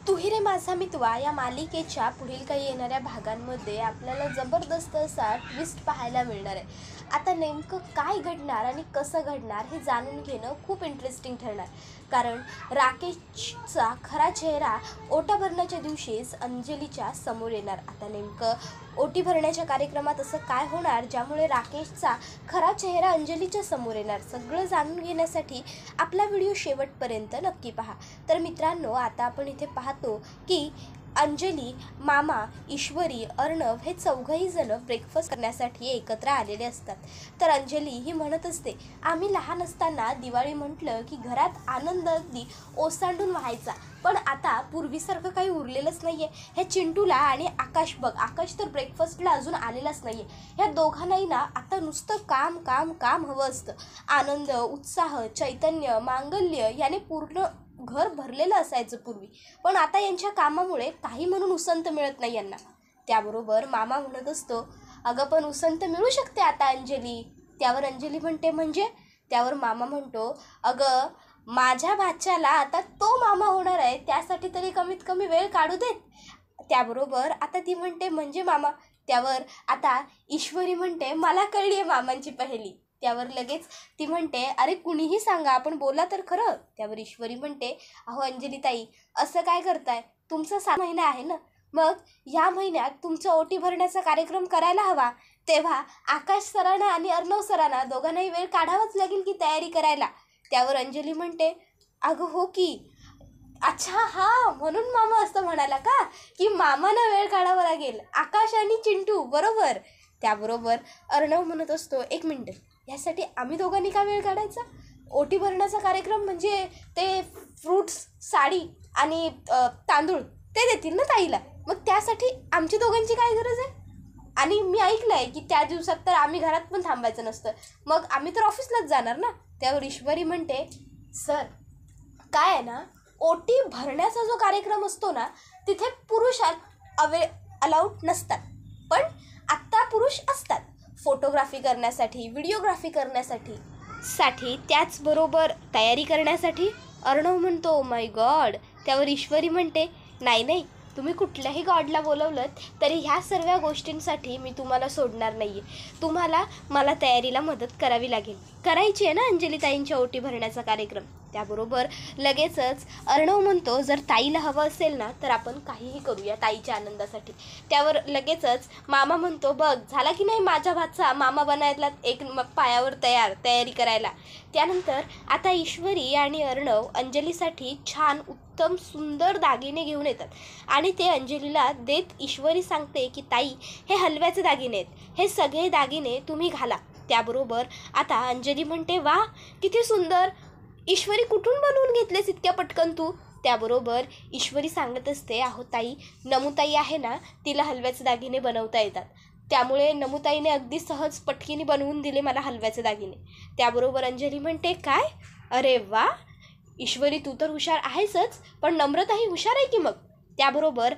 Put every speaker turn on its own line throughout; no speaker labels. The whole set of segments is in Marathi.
तू ही रे माझा मितवा या मालिकेच्या पुढील काही येणाऱ्या भागांमध्ये आपल्याला जबरदस्त असा ट्विस्ट पाहायला मिळणार आहे। आता नेमकं काय घडणार आणि कसं घडणार हे जाणून घेणं खूप इंटरेस्टिंग ठरणार, कारण राकेशचा खरा चेहरा ओटा भरण्याच्या दिवशीच अंजलीच्या समोर येणार। आता नेमकं ओटी भरण्याच्या कार्यक्रमात असं काय होणार ज्यामुळे राकेशचा खरा चेहरा अंजलीच्या समोर येणार, सगळं जाणून घेण्यासाठी आपला व्हिडिओ शेवटपर्यंत नक्की पहा। तर मित्रांनो, आता आपण इथे पाहतो की अंजली, मामा, ईश्वरी, अर्णव हे चौघही जण ब्रेकफास्ट करण्यासाठी एकत्र आलेले असतात। तर अंजली ही म्हणत असते, आम्ही लहान असताना दिवाळी म्हटलं की घरात आनंद अगदी ओसांडून व्हायचा, पण आता पूर्वीसारखं काही उरलेलंच नाही आहे। ह्या चिंटूला आणि आकाश बघ, आकाश तर ब्रेकफास्टला अजून आलेलाच नाही आहे। ह्या दोघांनाही ना आता नुसतं काम काम काम हवं असतं। आनंद, उत्साह, चैतन्य, मांगल्य याने पूर्ण घर भरलेलं असायचं पूर्वी, पण आता यांच्या कामामुळे काही म्हणून उसंत मिळत नाही यांना। त्याबरोबर मामा म्हणत असतो, अगं पण उसंत मिळू शकते आता अंजली। त्यावर अंजली म्हणते, म्हणजे? त्यावर मामा म्हणतो, अगं माझ्या भाच्याला आता तो मामा होणार आहे, त्यासाठी तरी कमीत कमी वेळ काढू देत। त्याबरोबर आता ती म्हणते, म्हणजे मामा? त्यावर आता ईश्वरी म्हणते, मला कळली आहे मामांची पहेली। त्यावर लगेच ती म्हणते, अरे कुणीही सांगा, आपण बोला तर खरं। त्यावर ईश्वरी म्हणते, अहो अंजली ताई, असं काय करताय? तुमचा 6 महिना आहे ना, मग ह्या महिन्यात तुमचं ओटी भरण्याचा कार्यक्रम करायला हवा, तेव्हा आकाश सरांना आणि अर्णव सरांना दोघांनाही वेळ काढावाच लागेल की तयारी करायला। त्यावर अंजली म्हणते, अगं हो की, अच्छा हां, म्हणून मामा असं म्हणाला का की मामांना वेळ काढावा लागेल, आकाश आणि चिंटू बरोबर। त्याबरोबर अर्णव म्हणत असतो, एक मिनटं, यासाठी आम्ही दोघांनी का वेळ काढायचा? ओटी भरण्याचा कार्यक्रम म्हणजे ते फ्रूट्स, साडी आणि तांदूळ ते देतील ना ताईला, मग त्यासाठी आमची दोघांची काय गरज आहे? आणि मी ऐकलं आहे की त्या दिवसात तर आम्ही घरात पण थांबायचं नसतं, मग आम्ही तर ऑफिसलाच जाणार ना। त्यावर ईश्वरी म्हणते, सर काय आहे ना, ओटी भरण्याचा जो कार्यक्रम असतो ना, तिथे पुरुष अलाउड नसतात, पण आत्ता पुरुष असतात फोटोग्राफी करण्यासाठी, व्हिडिओग्राफी करण्यासाठी त्याचबरोबर तयारी करण्यासाठी। अर्णव म्हणतो, माय गॉड। त्यावर ईश्वरी म्हणते, नाही नाही, तुम्ही कुठल्याही गॉडला बोलवलं तरी ह्या सर्व गोष्टींसाठी मी तुम्हाला सोडणार नाही आहे, तुम्हाला मला तयारीला मदत करावी लागेल, करायची आहे ना अंजलीताईंच्या ओटी भरण्याचा कार्यक्रम। त्याबरोबर लगेचच अर्णव म्हणतो, जर ताईला हवं असेल ना तर आपण काहीही करूया ताईच्या आनंदासाठी। त्यावर लगेचच मामा म्हणतो, बघ झाला की नाही माझ्या भाचा मामा बनायला एक पायावर तयारी करायला। त्यानंतर आता ईश्वरी आणि अर्णव अंजलीसाठी छान उत्तम सुंदर दागिने घेऊन येतात आणि ते अंजलीला देत ईश्वरी सांगते की ताई, हे हलव्याचे दागिने आहेत, हे सगळे दागिने तुम्ही घाला। त्याबरोबर आता अंजली म्हणते, वा किती सुंदर, ईश्वरी कुठून बनवून घेतलेस इतक्या पटकन तू? त्याबरोबर ईश्वरी सांगत असते, अहो ताई, नमुताई आहे ना, तिला हलव्याचे दागिने बनवता येतात, त्यामुळे नमुताईने अगदी सहज पटकीने बनवून दिले मला हलव्याचे दागिने। त्याबरोबर अंजली म्हणते, काय? अरे वा ईश्वरी, तू तर हुशार आहेसच, पण नम्रताही हुशार आहे की मग? त्याबरोबर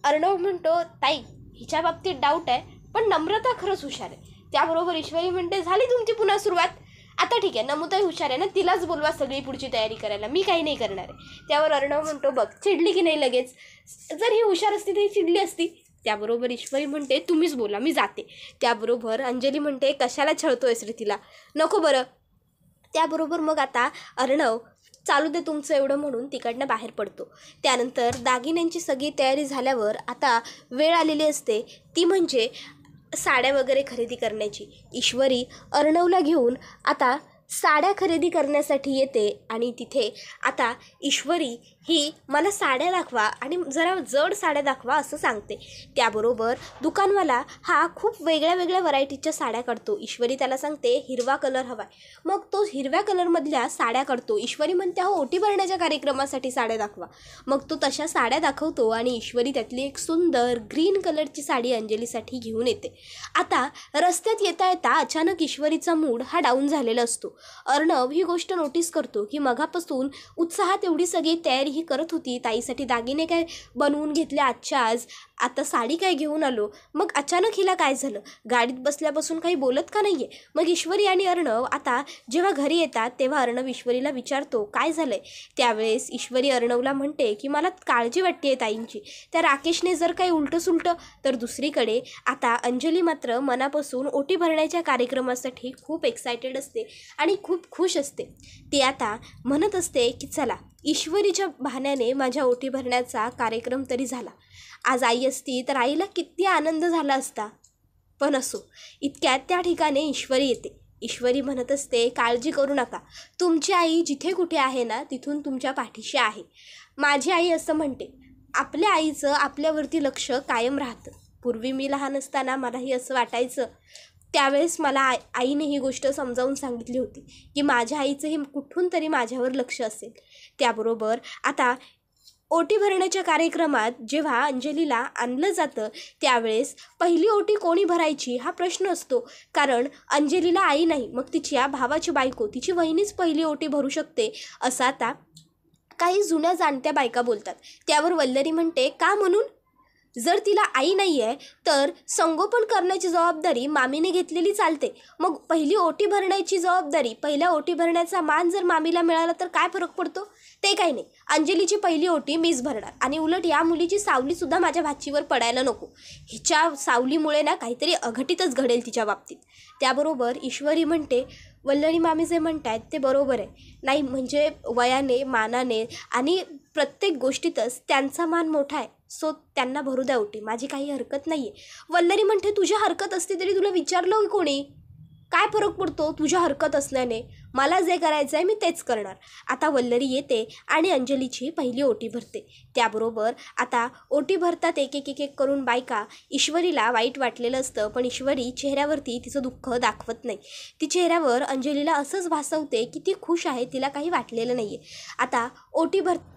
अर्णव म्हणतो, ताई हिच्या बाबतीत डाऊट आहे, पण नम्रता खरंच हुशार आहे। त्याबरोबर ईश्वरी म्हणते, झाली तुमची पुन्हा सुरुवात, आता ठीक आहे, नमुताई हुशार आहे ना, तिलाच बोलवा सगळी पुढची तयारी करायला, मी काही नाही करणार आहे। त्यावर अर्णव म्हणतो, बघ चिडली की नाही लगेच, जर ही हुशार असती तरी चिडली असती। त्याबरोबर ईश्वरी म्हणते, तुम्हीच बोला, मी जाते। त्याबरोबर अंजली म्हणते, कशाला छळतोयस रे तिला, नको बरं। त्याबरोबर मग आता अर्णव, चालू दे तुमचं एवढं म्हणून तिकडनं बाहेर पडतो। त्यानंतर दागिन्यांची सगळी तयारी झाल्यावर आता वेळ आलेली असते, ती म्हणजे साड्या वगैरे खरेदी करण्याची। ईश्वरी अर्णवला घेऊन आता साड्या खरेदी करण्यासाठी येते आणि तिथे आता ईश्वरी ही मला साड्या दाखवा आणि जरा जड साड्या दाखवा असं सांगते। त्याबरोबर दुकानवाला हा खूप वेगळ्या वेगळ्या व्हरायटीच्या साड्या काढतो। ईश्वरी त्याला सांगते, हिरवा कलर हवा आहे, मग तो हिरव्या कलरमधल्या साड्या काढतो। ईश्वरी म्हणते, हो ओटी भरण्याच्या कार्यक्रमासाठी साड्या दाखवा, मग तो तशा साड्या दाखवतो आणि ईश्वरी त्यातली एक सुंदर ग्रीन कलरची साडी अंजलीसाठी घेऊन येते। आता रस्त्यात येता येता अचानक ईश्वरीचा मूड हा डाऊन झालेला असतो अर्णव ही गोष्ट नोटीस करतो की मगापासून उत्साहात एवढी सगळी तयारी ही करत होती, ताईसाठी दागिने काय बनवून घेतले आजच्या आज, आता साडी काय घेऊन आलो, मग अचानक हिला काय झालं, गाडीत बसल्यापासून काही बोलत का नाही आहे. मग ईश्वरी आणि अर्णव आता जेव्हा घरी येतात तेव्हा अर्णव ईश्वरीला विचारतो काय झालं आहे. त्यावेळेस ईश्वरी अर्णवला म्हणते की मला काळजी वाटते आहे ताईंची, त्या राकेशने जर काही उलटं सुलटं. तर दुसरीकडे आता अंजली मात्र मनापासून ओटी भरण्याच्या कार्यक्रमासाठी खूप एक्सायटेड असते आणि खूप खुश असते. ती आता म्हणत असते की चला, ईश्वरीच्या बहाण्याने माझ्या ओटी भरण्याचा कार्यक्रम तरी झाला. आज आई असती तर आईला किती आनंद झाला असता. पण असो, इतक्यात त्या ठिकाणी ईश्वरी येते. ईश्वरी म्हणत असते काळजी करू नका, तुमची आई जिथे कुठे आहे ना तिथून तुमच्या पाठीशी आहे. माझी आई असं म्हणते, आपल्या आईचं आपल्यावरती लक्ष कायम राहतं. पूर्वी मी लहान असताना मलाही असं वाटायचं, त्यावेळेस मला आईने ही गोष्ट समजावून सांगितली होती की माझ्या आईचंही कुठून तरी माझ्यावर लक्ष असेल. त्याबरोबर आता ओटी भरण्याच्या कार्यक्रमात जेव्हा अंजलीला आणलं जातं त्यावेळेस पहिली ओटी कोणी भरायची हा प्रश्न असतो. कारण अंजलीला आई नाही, मग तिच्या भावाची बायको, तिची वहिनीच पहिली ओटी भरू शकते असं आता काही जुन्या जाणत्या बायका बोलतात. त्यावर वल्लरी म्हणते का म्हणून, जर तिला आई नाही आहे तर संगोपन करण्याची जबाबदारी मामीने घेतलेली चालते. मग पहिली ओटी भरण्याची जबाबदारी, पहिल्या ओटी भरण्याचा मान जर मामीला मिळाला तर काय फरक पडतो. ते काही नाही, अंजलीची पहिली ओटी मीच भरणार आणि उलट या मुलीची सावलीसुद्धा माझ्या भाचीवर पडायला नको. हिच्या सावलीमुळे ना काहीतरी अघटितच घडेल तिच्या बाबतीत. त्याबरोबर ईश्वरी म्हणते वल्लरी मामी जे म्हणतायत ते बरोबर आहे. नाही म्हणजे वयाने, मानाने आणि प्रत्येक गोष्टीतच त्यांचा मान मोठा आहे, सो त्यांना भरू द्या ओटी, माझी काही हरकत नाही आहे. वल्लरी म्हणते तुझी हरकत असते तरी तुला विचारलं कोणी, काय फरक पडतो तुझ्या हरकत असल्याने, मला जे करायचं आहे मी तेच करणार. आता वल्लरी येते आणि अंजलीची पहिली ओटी भरते. त्याबरोबर आता ओटी भरतात एक एक एक एक करून बायका. ईश्वरीला वाईट वाटलेलं असतं पण ईश्वरी चेहऱ्यावरती तिचं दुःख दाखवत नाही. ती चेहऱ्यावर अंजलीला असंच भासवते की ती खुश आहे, तिला काही वाटलेलं नाही आहे. आता ओटी भरताना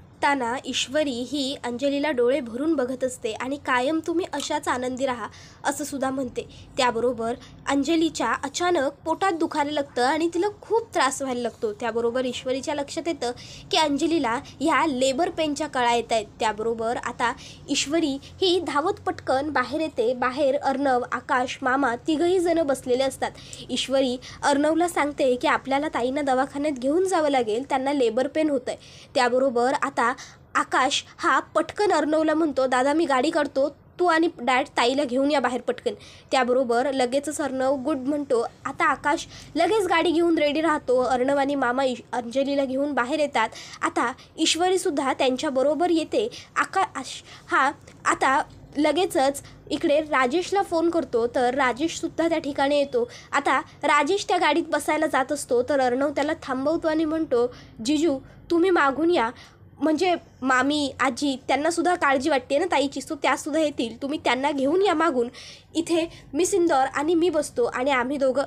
ईश्वरी ही अंजलीला डोळे भरून बघत असते आणि कायम तुम्ही अशाच आनंदी राहा असं सुद्धा म्हणते. त्याबरोबर अंजलीच्या अचानक पोटात दुखायला लागतं आणि तिला खूप त्रास व्हायला लागतो. त्याबरोबर ईश्वरीच्या लक्षात येतं की अंजलीला ह्या लेबर पेनच्या कळा येत आहेत. त्याबरोबर आता ईश्वरी ही धावत पटकन बाहेर येते. बाहेर अर्णव, आकाश, मामा तिघही जण बसलेले असतात. ईश्वरी अर्णवला सांगते की आपल्याला ताईंना दवाखान्यात घेऊन जावं लागेल, त्यांना लेबर पेन होतं आहे. त्याबरोबर आता आकाश हा पटकन अर्णवला म्हणतो दादा मी गाडी काढतो, तू आणि डॅड ताईला घेऊन या बाहेर पटकन. त्याबरोबर लगेचच अर्णव गुड म्हणतो. आता आकाश लगेच गाडी घेऊन रेडी राहतो. अर्णव आणि मामा अंजलीला घेऊन बाहेर येतात. आता ईश्वरीसुद्धा त्यांच्याबरोबर येते. आकाश हा आता लगेचच इकडे राजेशला फोन करतो तर राजेशसुद्धा त्या ठिकाणी येतो. आता राजेश त्या गाडीत बसायला जात असतो तर अर्णव त्याला थांबवतो आणि म्हणतो जिजू तुम्ही मागून या, म्हणजे मामी आजी त्यांनासुद्धा काळजी वाटते ना ताईची, सो त्यासुद्धा येतील, तुम्ही त्यांना घेऊन या मागून. इथे मिस इंदौर आणि मी बसतो आणि आम्ही दोघं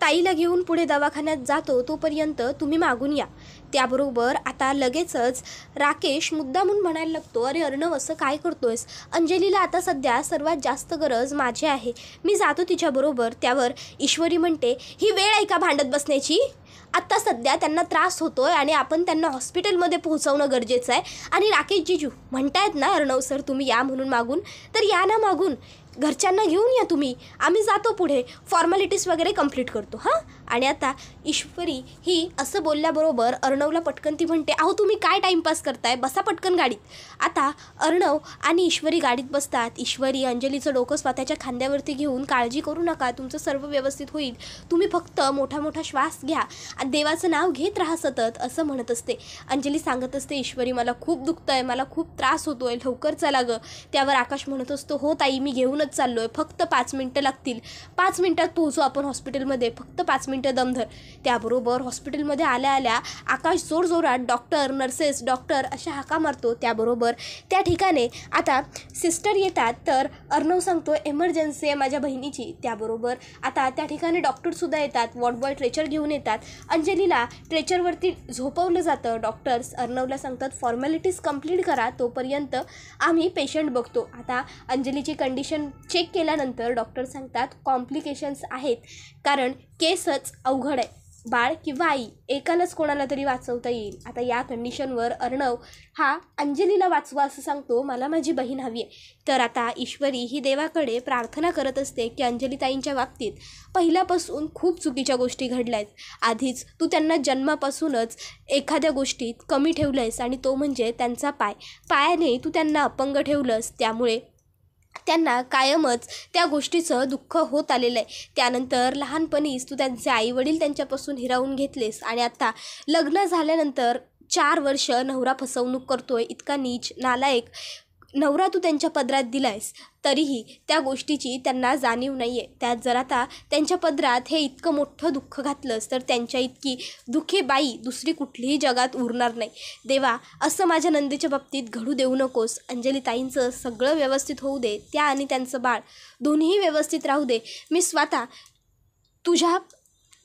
ताईला घेऊन पुढे दवाखान्यात जातो, तोपर्यंत तुम्ही मागून या. त्याबरोबर आता लगेचच राकेश मुद्दामून म्हणायला लागतो अरे अर्णव असं काय करतोयस, अंजलीला आता सध्या सर्वात जास्त गरज माझी आहे, मी जातो तिच्याबरोबर. त्यावर ईश्वरी म्हणते ही वेळ आहे का भांडत बसण्याची, आत्ता सध्या त्यांना त्रास होतोय आणि आपण त्यांना हॉस्पिटलमध्ये पोहोचवणं गरजेचं आहे. आणि राकेश जिजू म्हणतायत ना अर्णव सर तुम्ही या म्हणून मागून, तर या ना मागून, घरच्यांना घेऊन या तुम्ही, आम्ही जातो पुढे फॉर्मॅलिटीज वगैरे कंप्लीट करतो हां. आणि आता ईश्वरी ही असं बोलल्याबरोबर अर्णवला पटकन ती म्हणते अहो तुम्ही काय टाईमपास करताय, बसा पटकन गाडीत. आता अर्णव आणि ईश्वरी गाडीत बसतात. ईश्वरी अंजलीचं डोकं स्वतःच्या खांद्यावरती घेऊन काळजी करू नका, तुमचं सर्व व्यवस्थित होईल, तुम्ही फक्त मोठा मोठा श्वास घ्या आणि देवाचं नाव घेत राहा सतत असं म्हणत असते. अंजली सांगत असते ईश्वरी मला खूप दुखतं आहे, मला खूप त्रास होतो आहे, लवकर चला गं. त्यावर आकाश म्हणत असतो हो ताई मी घेऊनच चाललो आहे, फक्त 5 मिनटं लागतील, 5 मिनटात पोहोचू आपण हॉस्पिटलमध्ये, फक्त 5 मिनटं दमधर. त्याबरोबर हॉस्पिटलमध्ये आल्या आल्या आकाश जोरजोरात डॉक्टर, नर्सेस, डॉक्टर अशा हाका मारतो. त्याबरोबर त्या ठिकाणी आता सिस्टर येतात तर अर्णव सांगतो एमर्जन्सी आहे माझ्या बहिणीची. त्याबरोबर आता त्या ठिकाणी डॉक्टरसुद्धा येतात, वॉर्ड बॉय ट्रेचर घेऊन येतात. अंजलीला ट्रेचरवरती झोपवलं जातं. डॉक्टर्स अर्णवला सांगतात फॉर्मॅलिटीज कंप्लीट करा, तोपर्यंत आम्ही पेशंट बघतो. आता अंजलीची कंडिशन चेक केल्यानंतर डॉक्टर सांगतात कॉम्प्लिकेशन्स आहेत, कारण केसच अवघड आहे. बाळ किंवा आई एकालाच कोणाला तरी वाचवता येईल. आता या कंडिशनवर अर्णव हा अंजलीला वाचवा असं सांगतो, मला माझी बहीण हवी आहे. तर आता ईश्वरी ही देवाकडे प्रार्थना करत असते की अंजलीताईंच्या बाबतीत पहिल्यापासून खूप चुकीच्या गोष्टी घडल्या आहेत. आधीच तू त्यांना जन्मापासूनच एखाद्या गोष्टीत कमी ठेवलं आहेस आणि तो म्हणजे त्यांचा पायाने तू त्यांना अपंग ठेवलंस. त्यामुळे त्यांना कायमच त्या गोष्टीचं दुःख होत आलेलं आहे. त्यानंतर लहानपणीच तू त्यांचे आईवडील त्यांच्यापासून हिरावून घेतलेस आणि आता लग्न झाल्यानंतर 4 वर्ष नवरा फसवणूक करतोय. इतका नीच नालायक नवरा तू त्यांच्या पदरात दिलायस, तरीही त्या गोष्टीची त्यांना जाणीव नाही आहे. त्यात जर आता त्यांच्या पदरात हे इतकं मोठं दुःख घातलंस तर त्यांच्या इतकी दुःखी बाई दुसरी कुठलीही जगात उरणार नाही. देवा, असं माझ्या नंदेच्या बाबतीत घडू देऊ नकोस. अंजलीताईंचं सगळं व्यवस्थित होऊ दे, त्या आणि त्यांचं बाळ दोन्हीही व्यवस्थित राहू दे. मी स्वतः तुझ्या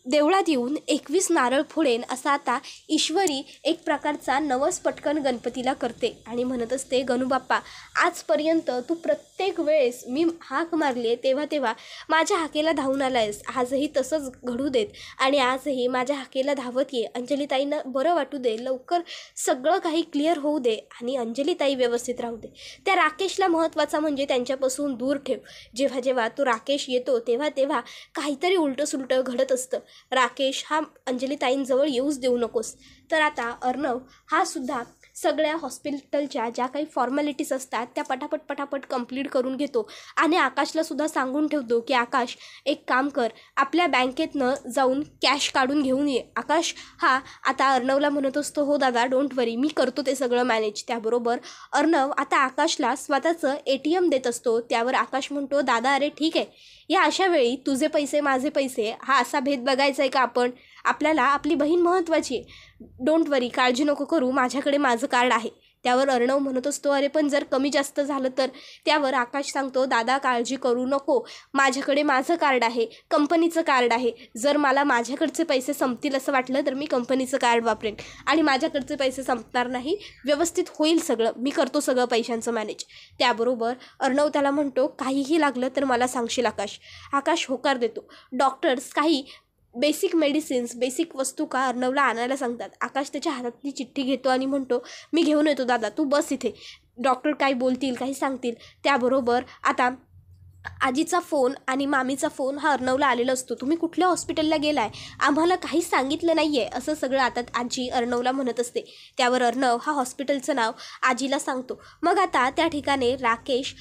देवळात येऊन 21 नारळ फोडेन. असा आता ईश्वरी एक प्रकारचा नवस पटकन गणपतीला करते आणि म्हणत असते, गणूबाप्पा, आजपर्यंत तू प्रत्येक वेळेस मी हाक मारली आहे तेव्हा माझ्या हाकेला धावून आला आहेस. आजही तसंच घडू देत आणि आजही माझ्या हाकेला धावत ये. अंजलीताईंना बरं वाटू दे, लवकर सगळं काही क्लिअर होऊ दे आणि अंजलीताई व्यवस्थित राहू दे. त्या राकेशला महत्त्वाचा म्हणजे त्यांच्यापासून दूर ठेव. जेव्हा तो राकेश येतो तेव्हा काहीतरी उलटं घडत असतं. राकेश हा अंजलीताईंजवळ येऊच देऊ नकोस. तर आता अर्णव हा सुद्धा सगळ्या हॉस्पिटलच्या ज्या काही फॉर्मॅलिटीज असतात त्या पटापट कंप्लीट करून घेतो आणि आकाशला सुद्धा सांगून ठेवतो की आकाश, एक काम कर, आपल्या बँकेतनं जाऊन कॅश काढून घेऊन ये. आकाश हा आता अर्णवला म्हणत असतो, हो दादा, डोंट वरी, मी करतो ते सगळं मॅनेज. त्याबरोबर अर्णव आता आकाशला स्वतःचं ATM देत असतो. त्यावर आकाश म्हणतो, दादा, अरे ठीक आहे, या अशा वेळी तुझे पैसे माझे पैसे हा असा भेद बघायचा आहे का आपल्याला आपली बहीण महत्त्वाची आहे. डोंट वरी, काळजी नको करू, माझ्याकडे माझं कार्ड आहे. त्यावर अर्णव म्हणत असतो, अरे पण जर कमी जास्त झालं तर? त्यावर आकाश सांगतो, दादा, काळजी करू नको, माझ्याकडे माझं कार्ड आहे, कंपनीचं कार्ड आहे. जर मला माझ्याकडचे पैसे संपतील असं वाटलं तर मी कंपनीचं कार्ड वापरेन आणि माझ्याकडचे पैसे संपणार नाही, व्यवस्थित होईल सगळं, मी करतो सगळं पैशांचं मॅनेज. त्याबरोबर अर्णव त्याला म्हणतो, काहीही लागलं तर मला सांगशील आकाश. आकाश होकार देतो. डॉक्टर्स काही बेसिक मेडिसिन्स, बेसिक वस्तू का अर्णवला आणायला सांगतात. आकाश त्याच्या हातातली चिठ्ठी घेतो आणि म्हणतो, मी घेऊन येतो दादा, तू बस इथे, डॉक्टर काय बोलतील, काही सांगतील. त्याबरोबर आता आजीचा फोन आणि मामीचा फोन हा अर्णवला आलेला असतो. तुम्ही कुठल्या हॉस्पिटलला गेलाय, आम्हाला काहीच सांगितलं नाही आहे, असं सगळं आता आजी अर्णवला म्हणत असते. त्यावर अर्णव हा हॉस्पिटलचं नाव आजीला सांगतो. मग आता त्या ठिकाणी राकेश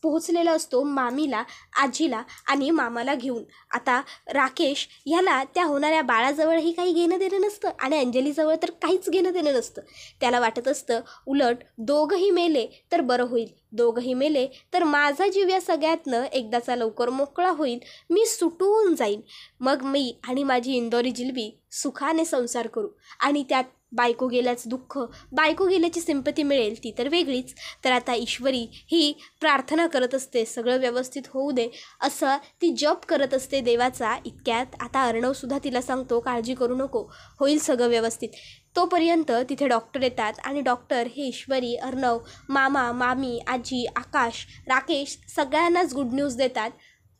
पोहोचलेला असतो मामीला, आजीला आणि मामाला घेऊन. आता राकेश ह्याला त्या होणाऱ्या बाळाजवळही काही घेणं देणं नसतं आणि अंजलीजवळ तर काहीच घेणं देणं नसतं. त्याला वाटत असतं, उलट दोघंही मेले तर बरं होईल, दोघंही मेले तर माझा जीव या सगळ्यातनं एकदाचा लवकर मोकळा होईल, मी सुटून जाईल, मग मी आणि माझी इंदोरी जिलबी सुखाने संसार करू आणि त्यात बायको गेल्याच दुःख, बायको गेल्याची सिंपती मिळेल ती तर वेगळीच. तर आता ईश्वरी ही प्रार्थना करत असते, सगळं व्यवस्थित होऊ दे असं ती जप करत असते देवाचा. इतक्यात आता अर्णवसुद्धा तिला सांगतो, काळजी करू नको, होईल सगळं व्यवस्थित. तोपर्यंत तिथे डॉक्टर येतात आणि डॉक्टर हे ईश्वरी, अर्णव, मामा, मामी, आजी, आकाश, राकेश सगळ्यांनाच गुड न्यूज देतात.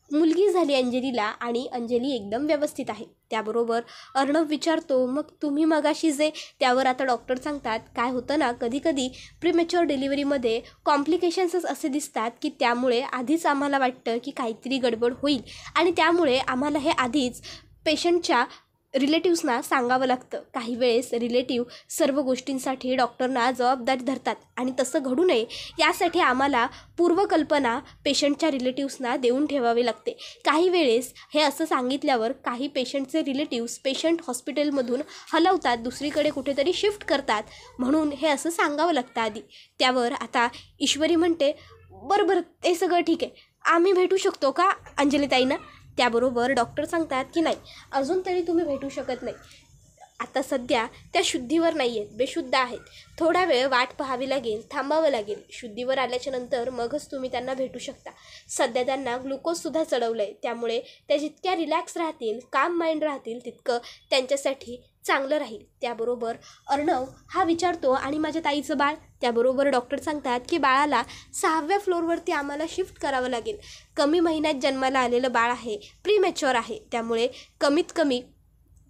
मुलगी झाली अंजलीला आणि अंजली एकदम व्यवस्थित आहे. त्याबरोबर अर्णव विचारतो, मग तुम्ही मगाशी जे, त्यावर आता डॉक्टर सांगतात, काय होतं ना, कधी प्रीमॅच्युअर डिलिव्हरीमध्ये कॉम्प्लिकेशन्सच असे दिसतात की त्यामुळे आधीच आम्हाला वाटतं की काहीतरी गडबड होईल आणि त्यामुळे आम्हाला हे आधीच पेशंटच्या रिलेटिव्सना सांगावं लागतं. काही वेळेस रिलेटिव्ह सर्व गोष्टींसाठी डॉक्टरना जबाबदारी धरतात आणि तसं घडू नये यासाठी आम्हाला पूर्वकल्पना पेशंटच्या रिलेटिव्सना देऊन ठेवावी लागते. काही वेळेस हे असं सांगितल्यावर काही पेशंटचे रिलेटिव्स पेशंट हॉस्पिटलमधून हलवतात, दुसरीकडे कुठेतरी शिफ्ट करतात, म्हणून हे असं सांगावं लागतं आधी. त्यावर आता ईश्वरी म्हणते, बरं ते सगळं ठीक आहे, आम्ही भेटू शकतो का अंजलीताईंना? त्याबरोबर डॉक्टर सांगतात की नाही, अजून तरी तुम्ही भेटू शकत नाही, आता सध्या त्या शुद्धीवर नाही आहेत, बेशुद्ध आहेत, थोडा वेळ वाट पाहावी लागेल, थांबावं लागेल, शुद्धीवर आल्याच्या नंतर मगच तुम्ही त्यांना भेटू शकता. सध्या त्यांना ग्लुकोजसुद्धा चढवलं आहे, त्यामुळे त्या जितक्या रिलॅक्स राहतील, काम माइंड राहतील, तितकं त्यांच्यासाठी चांगलं राहील. त्याबरोबर अर्णव हा विचारतो आणि माझ्या ताईचं बाळ. त्याबरोबर डॉक्टर सांगतात की बाळाला 6व्या फ्लोअरवरती आम्हाला शिफ्ट करावं लागेल. कमी महिन्यात जन्माला आलेलं बाळ आहे, प्रीमॅच्युअर आहे, त्यामुळे कमीत कमी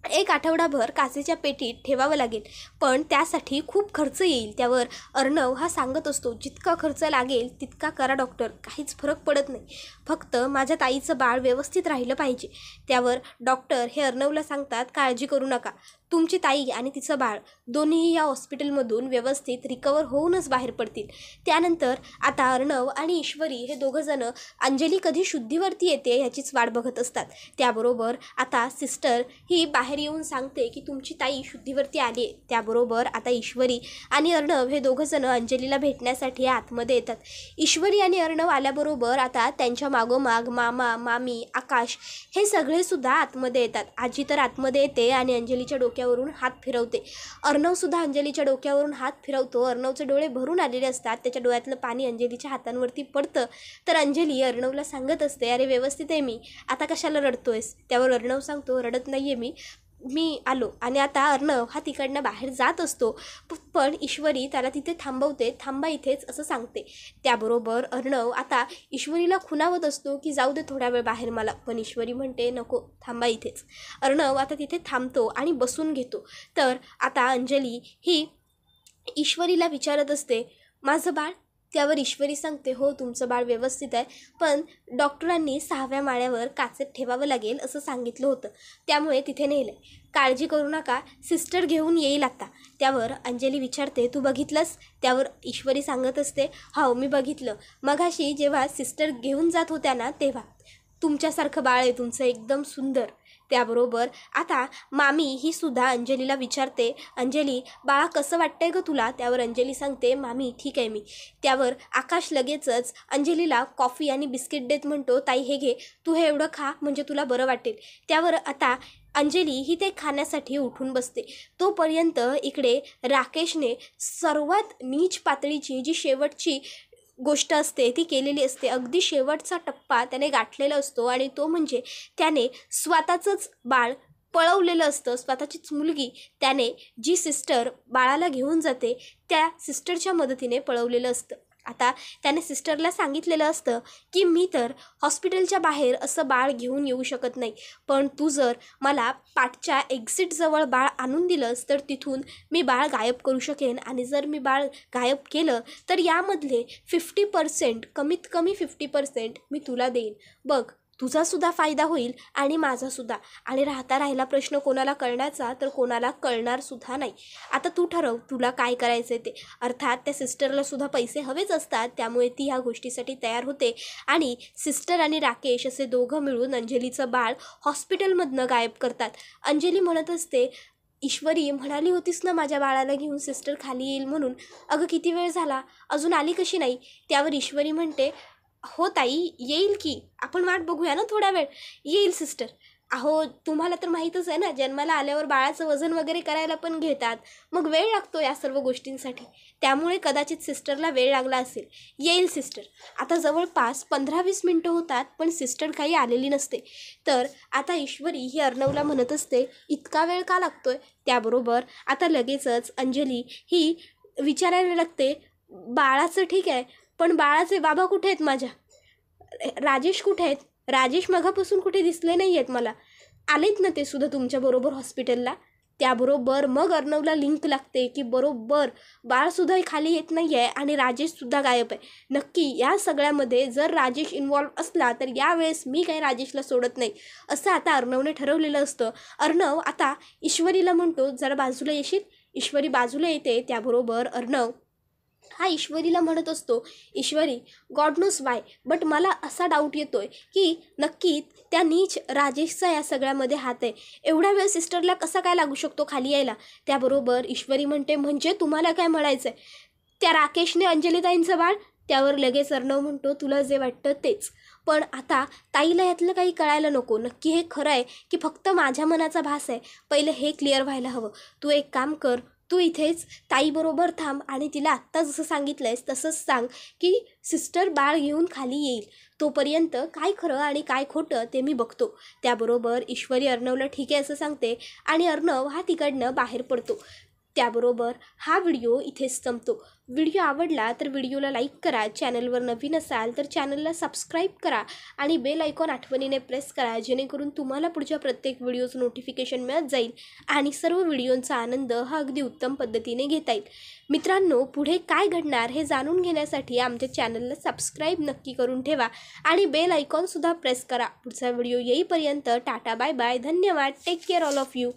1 आठवडाभर काचेच्या पेटीत ठेवावं लागेल. पण त्यासाठी खूप खर्च येईल. त्यावर अर्णव हा सांगत असतो, जितका खर्च लागेल तितका करा डॉक्टर, काहीच फरक पडत नाही, फक्त माझ्या ताईचं बाळ व्यवस्थित राहिलं पाहिजे. त्यावर डॉक्टर हे अर्णवला सांगतात, काळजी करू नका, तुमची ताई आणि तिचं बाळ दोन्हीही या हॉस्पिटलमधून व्यवस्थित रिकवर होऊनच बाहेर पडतील. त्यानंतर आता अर्णव आणि ईश्वरी हे दोघंजणं अंजली कधी शुद्धीवरती येते ह्याचीच वाट बघत असतात. त्याबरोबर आता सिस्टर ही बाहेर येऊन सांगते की तुमची ताई शुद्धीवरती आली आहे. त्याबरोबर आता ईश्वरी आणि अर्णव हे दोघंजणं अंजलीला भेटण्यासाठी आतमध्ये येतात. ईश्वरी आणि अर्णव आल्याबरोबर आता त्यांच्या मागोमाग मामा, मामी, आकाश हे सगळेसुद्धा आतमध्ये येतात. आजी तर आतमध्ये येते आणि अंजलीच्या डोक्यावरून हात फिरवते. अर्णवसुद्धा अंजलीच्या डोक्यावरून हात फिरवतो. अर्णवचे डोळे भरून आलेले असतात, त्याच्या डोळ्यातलं पाणी अंजलीच्या हातांवरती पडतं. तर अंजली अर्णवला सांगत असते, अरे व्यवस्थित आहे मी, आता कशाला रडतोयस? त्यावर अर्णव सांगतो, रडत नाही आहे मी आलो. आणि आता अर्णव हा तिकडनं बाहेर जात असतो, पण ईश्वरी त्याला तिथे थांबवते, थांबा इथेच असं सांगते. त्याबरोबर अर्णव आता ईश्वरीला खुणावत असतो की जाऊ दे थोडा वेळ बाहेर मला, पण ईश्वरी म्हणते नको, थांबा इथेच. अर्णव आता तिथे थांबतो आणि बसून घेतो. तर आता अंजली ही ईश्वरीला विचारत असते, माझं बाळ? त्यावर ईश्वरी सांगते, हो तुमचं बाळ व्यवस्थित आहे, पण डॉक्टरांनी 6व्या माळ्यावर काचेत ठेवावं लागेल असं सांगितलं होतं, त्यामुळे तिथे नेलं आहे, काळजी करू नका, सिस्टर घेऊन येईल आता. त्यावर अंजली विचारते, तू बघितलंस? त्यावर ईश्वरी सांगत असते, हो मी बघितलं, मगाशी जेव्हा सिस्टर घेऊन जात होत्या ना तेव्हा. तुमच्यासारखं बाळ आहे तुमचं, एकदम सुंदर. त्याबरोबर आता मामी ही सुद्धा अंजलीला विचारते, अंजली बाळा कसं वाटतंय गं तुला? त्यावर अंजली सांगते, मामी ठीक आहे मी. त्यावर आकाश लगेचच अंजलीला कॉफी आणि बिस्किट देत म्हणतो, ताई हे घे, तू हे एवढं खा म्हणजे तुला बरं वाटेल. त्यावर आता अंजली ही ते खाण्यासाठी उठून बसते. तोपर्यंत इकडे राकेशने सर्वात नीच पातळीची जी शेवटची गोष्ट असते ती केलेली असते. अगदी शेवटचा टप्पा त्याने गाठलेला असतो आणि तो म्हणजे त्याने स्वतःचंच बाळ पळवलेलं असतं. स्वतःचीच मुलगी त्याने जी सिस्टर बाळाला घेऊन जाते त्या सिस्टरच्या मदतीने पळवलेलं असतं. आता त्याने सिस्टरला सांगितलेलं असतं की मी तर हॉस्पिटलच्या बाहेर असं बाळ घेऊन येऊ शकत नाही, पण तू जर मला पाठच्या एक्झिटजवळ बाळ आणून दिलंस तर तिथून मी बाळ गायब करू शकेन, आणि जर मी बाळ गायब केलं तर यामधले 50%, कमीत कमी 50% मी तुला देईन. बघ, तुझासुद्धा फायदा होईल आणि माझासुद्धा. आणि राहिला प्रश्न कोणाला कळण्याचा, तर कोणाला कळणारसुद्धा नाही. आता तू ठरव तुला काय करायचं आहे ते. अर्थात त्या सिस्टरलासुद्धा पैसे हवेच असतात, त्यामुळे ती ह्या गोष्टीसाठी तयार होते आणि सिस्टर आणि राकेश असे दोघं मिळून अंजलीचं बाळ हॉस्पिटलमधनं गायब करतात. अंजली म्हणत असते, ईश्वरी म्हणाली होतीस ना माझ्या बाळाला घेऊन सिस्टर खाली येईल म्हणून, अगं किती वेळ झाला, अजून आली कशी नाही? त्यावर ईश्वरी म्हणते, हो ताई येईल की, आपण वाट बघूया ना थोडा वेळ, येईल सिस्टर. अहो तुम्हाला तर माहीतच आहे ना, जन्माला आल्यावर बाळाचं वजन वगैरे करायला पण घेतात, मग वेळ लागतो या सर्व गोष्टींसाठी, त्यामुळे कदाचित सिस्टरला वेळ लागला असेल. येईल सिस्टर. आता जवळपास 15-20 मिनटं होतात पण सिस्टर काही आलेली नसते. तर आता ईश्वरी ही अर्णवला म्हणत असते, इतका वेळ का लागतोय? त्याबरोबर आता लगेचच अंजली ही विचारायला लागते, बाळाचं ठीक आहे, पण बाळाचे बाबा कुठे आहेत माझ्या? राजेश कुठे आहेत? राजेश मगापासून कुठे दिसले नाही आहेत मला. आलेत ना ते सुद्धा तुमच्याबरोबर हॉस्पिटलला? त्याबरोबर मग अर्णवला लिंक लागते की बरोबर बाळसुद्धा खाली येत नाही आहे आणि राजेशसुद्धा गायब आहे. नक्की या सगळ्यामध्ये जर राजेश इन्वॉल्व असला तर यावेळेस मी काही राजेशला सोडत नाही, असं आता अर्णवने ठरवलेलं असतं. अर्णव आता ईश्वरीला म्हणतो, जरा बाजूला येशील? ईश्वरी बाजूला येते. त्याबरोबर अर्णव हा ईश्वरीला म्हणत असतो, ईश्वरी गॉड नोस वाय, बट मला असा डाऊट येतोय की नक्की त्या नीच राजेशचा या सगळ्यामध्ये हात आहे. एवढा वेळ सिस्टरला कसा काय लागू शकतो खाली यायला? त्याबरोबर ईश्वरी म्हणते, म्हणजे तुम्हाला काय म्हणायचं आहे? त्या राकेशने अंजलीताईंचं बाळ? त्यावर लगेच अर्णव म्हणतो, तुला जे वाटतं तेच, पण आता ताईला यातलं काही कळायला नको. नक्की हे खरं आहे की फक्त माझ्या मनाचा भास आहे? पहिलं हे क्लिअर व्हायला हवं. तू एक काम कर, तू इथेच ताईबरोबर थांब आणि तिला आत्ता जसं सांगितलं आहेस तसंच सांग की सिस्टर बाळ घेऊन खाली येईल. तोपर्यंत काय खरं आणि काय खोटं ते मी बघतो. त्याबरोबर ईश्वरी अर्णवला ठीक आहे असं सांगते आणि अर्णव हा तिकडनं बाहेर पडतो. त्याबरोबर हा व्हिडिओ इथेच संपतो. व्हिडिओ आवडला तर व्हिडिओला लाईक करा. चॅनलवर नवीन असाल तर चॅनलला सबस्क्राईब करा आणि बेल आयकॉन आठवणीने प्रेस करा, जेणेकरून तुम्हाला पुढच्या प्रत्येक व्हिडिओचं नोटिफिकेशन मिळत जाईल आणि सर्व व्हिडिओंचा आनंद हा अगदी उत्तम पद्धतीने घेता येईल. मित्रांनो, पुढे काय घडणार हे जाणून घेण्यासाठी आमच्या चॅनलला सबस्क्राईब नक्की करून ठेवा आणि बेल आयकॉनसुद्धा प्रेस करा. पुढचा व्हिडिओ येईपर्यंत टाटा बाय बाय. धन्यवाद. Take care all of you.